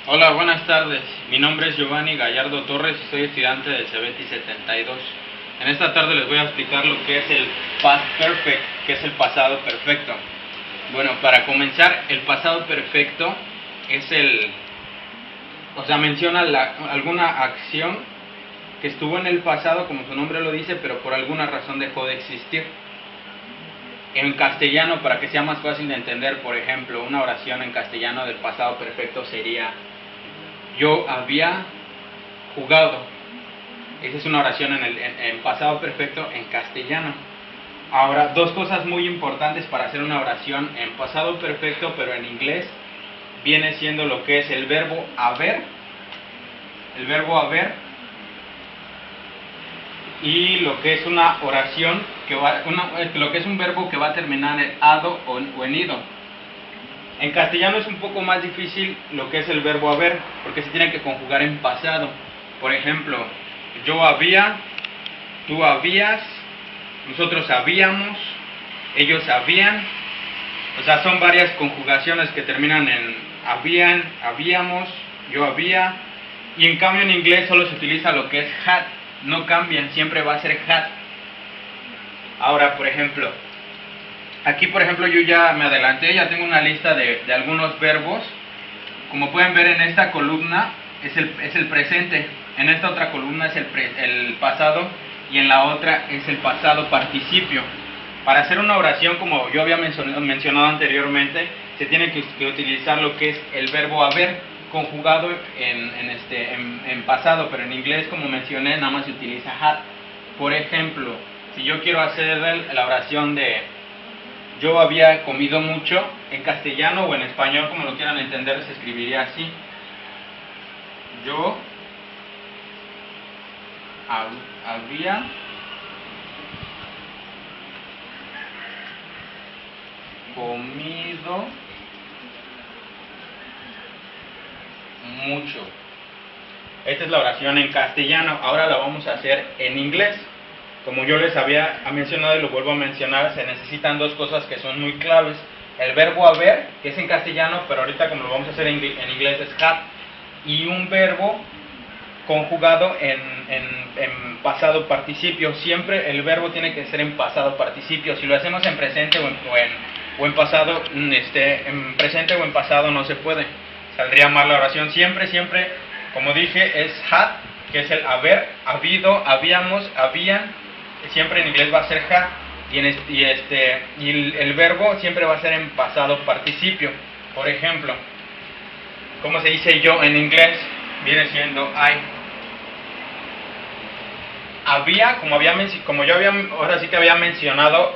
Hola, buenas tardes. Mi nombre es Giovanni Gallardo Torres y soy estudiante del CEBETI 72. En esta tarde les voy a explicar lo que es el Past Perfect, que es el pasado perfecto. Bueno, para comenzar, el pasado perfecto es menciona alguna acción que estuvo en el pasado, como su nombre lo dice, pero por alguna razón dejó de existir. En castellano, para que sea más fácil de entender, por ejemplo, una oración en castellano del pasado perfecto sería: yo había jugado. Esa es una oración en pasado perfecto en castellano. Ahora, dos cosas muy importantes para hacer una oración en pasado perfecto, pero en inglés, viene siendo lo que es el verbo haber. El verbo haber y lo que es una oración lo que es un verbo que va a terminar en ado o en ido. En castellano es un poco más difícil lo que es el verbo haber, porque se tiene que conjugar en pasado. Por ejemplo, yo había, tú habías, nosotros habíamos, ellos habían. O sea, son varias conjugaciones que terminan en habían, habíamos, yo había. Y en cambio en inglés solo se utiliza lo que es had. No cambian, siempre va a ser had. Ahora, por ejemplo, aquí, por ejemplo, yo ya me adelanté, ya tengo una lista de algunos verbos. Como pueden ver, en esta columna es el presente, en esta otra columna es el pasado y en la otra es el pasado participio. Para hacer una oración, como yo había mencionado anteriormente, se tiene que utilizar lo que es el verbo haber conjugado en pasado, pero en inglés, como mencioné, nada más se utiliza had. Por ejemplo, si yo quiero hacer la oración de yo había comido mucho, en castellano o en español, como lo quieran entender, se escribiría así: yo había comido mucho. Esta es la oración en castellano. Ahora la vamos a hacer en inglés. Como yo les había mencionado y lo vuelvo a mencionar, se necesitan dos cosas que son muy claves. El verbo haber, que es en castellano, pero ahorita como lo vamos a hacer en inglés es had, y un verbo conjugado en pasado participio. Siempre el verbo tiene que ser en pasado participio. Si lo hacemos en presente o en pasado, en presente o en pasado no se puede. Saldría mal la oración. Siempre, como dije, es had, que es el haber, habido, habíamos, habían. Siempre en inglés va a ser had. Y el verbo siempre va a ser en pasado participio. Por ejemplo, ¿cómo se dice yo en inglés? Viene siendo I. Había, como yo ahora sí que había mencionado,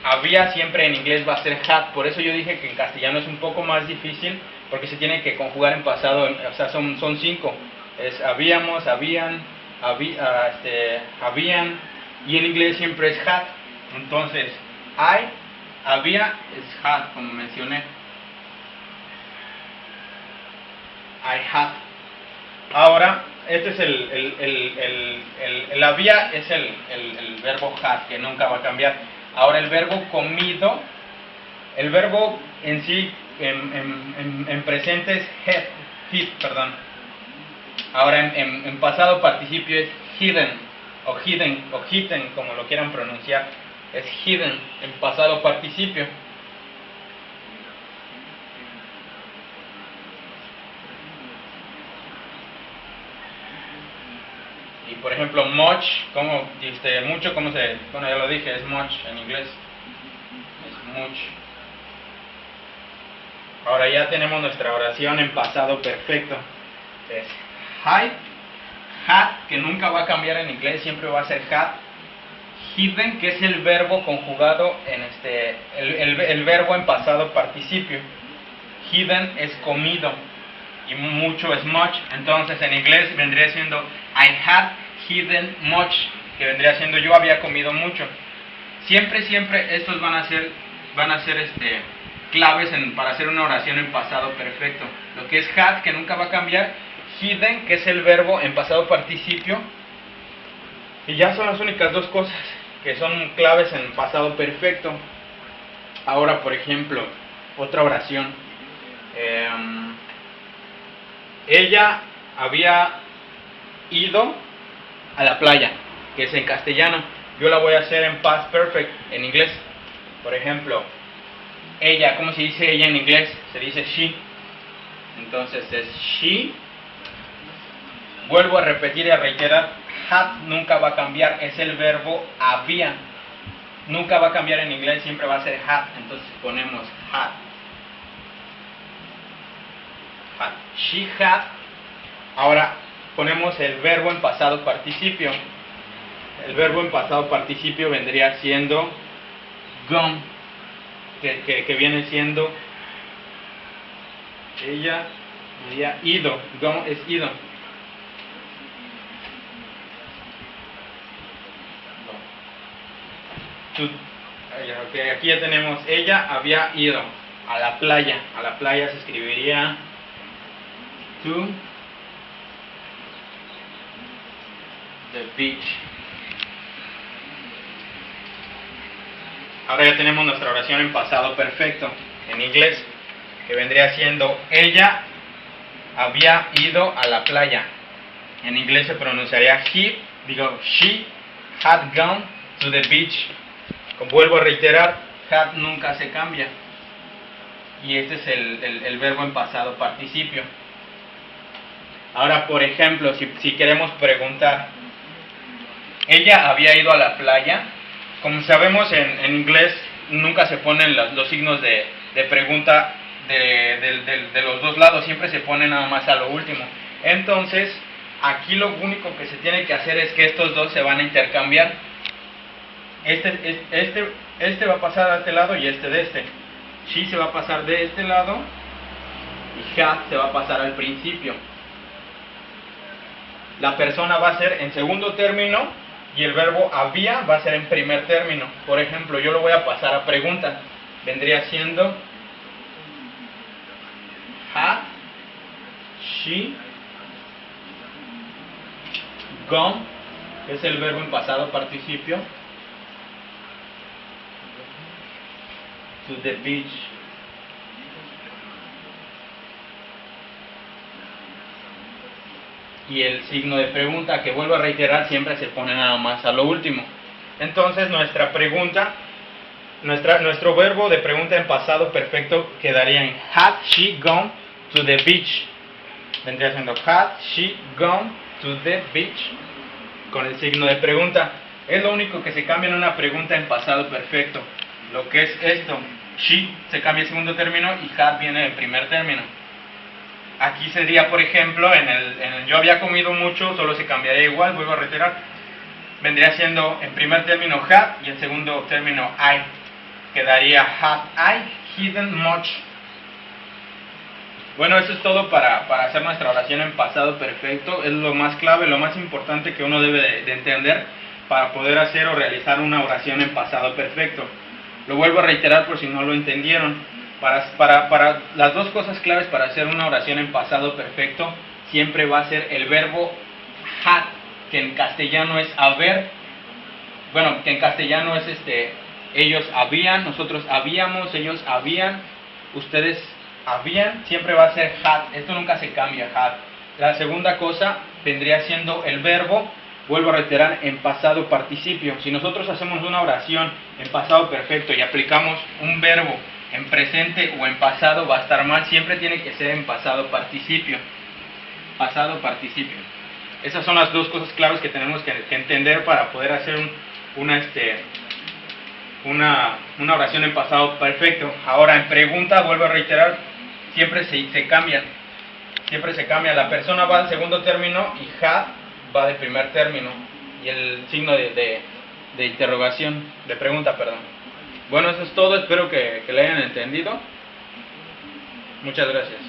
había siempre en inglés va a ser had. Por eso yo dije que en castellano es un poco más difícil, porque se tiene que conjugar en pasado. O sea, son cinco. Es habíamos, habían, habían, y en inglés siempre es had. Entonces, I, había, es had, como mencioné. I had. Ahora, este es el había, es el verbo had, que nunca va a cambiar. Ahora, el verbo comido, el verbo en sí, en presente es hid, perdón. Ahora, en pasado participio es hidden, o hidden, como lo quieran pronunciar. Es hidden, en pasado participio. Y por ejemplo, much, mucho, bueno, ya lo dije, es much en inglés. Es much. Ahora ya tenemos nuestra oración en pasado perfecto. Es had, que nunca va a cambiar en inglés, siempre va a ser had. Hidden, que es el verbo conjugado en el verbo en pasado participio. Hidden es comido y mucho es much. Entonces en inglés vendría siendo I had hidden much, que vendría siendo yo había comido mucho. Siempre estos van a ser claves para hacer una oración en pasado perfecto. Lo que es had, que nunca va a cambiar. Hidden, que es el verbo en pasado participio. Y ya son las únicas dos cosas que son claves en pasado perfecto. Ahora, por ejemplo, otra oración. ella había ido a la playa, que es en castellano. Yo la voy a hacer en past perfect, en inglés. Por ejemplo, ella, ¿cómo se dice ella en inglés? Se dice she. Entonces es she. Vuelvo a repetir y a reiterar, had nunca va a cambiar, es el verbo había. Nunca va a cambiar en inglés, siempre va a ser had. Entonces ponemos had. Had. She had. Ahora ponemos el verbo en pasado participio. El verbo en pasado participio vendría siendo gone, que viene siendo ella había ido. Gone es ido. Okay, aquí ya tenemos, ella había ido a la playa. A la playa se escribiría to the beach. Ahora ya tenemos nuestra oración en pasado perfecto, en inglés, que vendría siendo ella había ido a la playa. En inglés se pronunciaría she had gone to the beach. Como vuelvo a reiterar, had nunca se cambia. Y este es el verbo en pasado participio. Ahora, por ejemplo, si queremos preguntar, ella había ido a la playa. Como sabemos, en inglés nunca se ponen los signos de pregunta de los dos lados, siempre se pone nada más a lo último. Entonces, aquí lo único que se tiene que hacer es que estos dos se van a intercambiar. Este va a pasar a este lado y este de este. She se va a pasar de este lado y had se va a pasar al principio. La persona va a ser en segundo término y el verbo había va a ser en primer término. Por ejemplo, yo lo voy a pasar a pregunta. Vendría siendo had she gone, que es el verbo en pasado participio, to the beach. Y el signo de pregunta, que vuelvo a reiterar, siempre se pone nada más a lo último. Entonces nuestra pregunta, nuestro verbo de pregunta en pasado perfecto quedaría en had she gone to the beach. Vendría siendo had she gone to the beach con el signo de pregunta. Es lo único que se cambia en una pregunta en pasado perfecto. Lo que es esto, she se cambia el segundo término y had viene en primer término. Aquí sería, por ejemplo, en el yo había comido mucho, solo se cambiaría igual, vuelvo a reiterar. Vendría siendo en primer término had y en segundo término I. Quedaría had I eaten much. Bueno, eso es todo para hacer nuestra oración en pasado perfecto. Es lo más clave, lo más importante que uno debe de entender para poder hacer o realizar una oración en pasado perfecto. Lo vuelvo a reiterar por si no lo entendieron. Para las dos cosas claves para hacer una oración en pasado perfecto, siempre va a ser el verbo had, que en castellano es haber. Bueno, que en castellano es ellos habían, nosotros habíamos, ellos habían, ustedes habían, siempre va a ser had. Esto nunca se cambia, had. La segunda cosa vendría siendo el verbo, vuelvo a reiterar, en pasado participio. Si nosotros hacemos una oración en pasado perfecto y aplicamos un verbo en presente o en pasado, va a estar mal. Siempre tiene que ser en pasado participio. Pasado participio. Esas son las dos cosas claves que tenemos que entender para poder hacer una oración en pasado perfecto. Ahora, en pregunta, vuelvo a reiterar, siempre se cambian. Siempre se cambia. La persona va al segundo término y had va de primer término. Y el signo de interrogación, de pregunta, perdón. Bueno, eso es todo. Espero que le hayan entendido. Muchas gracias.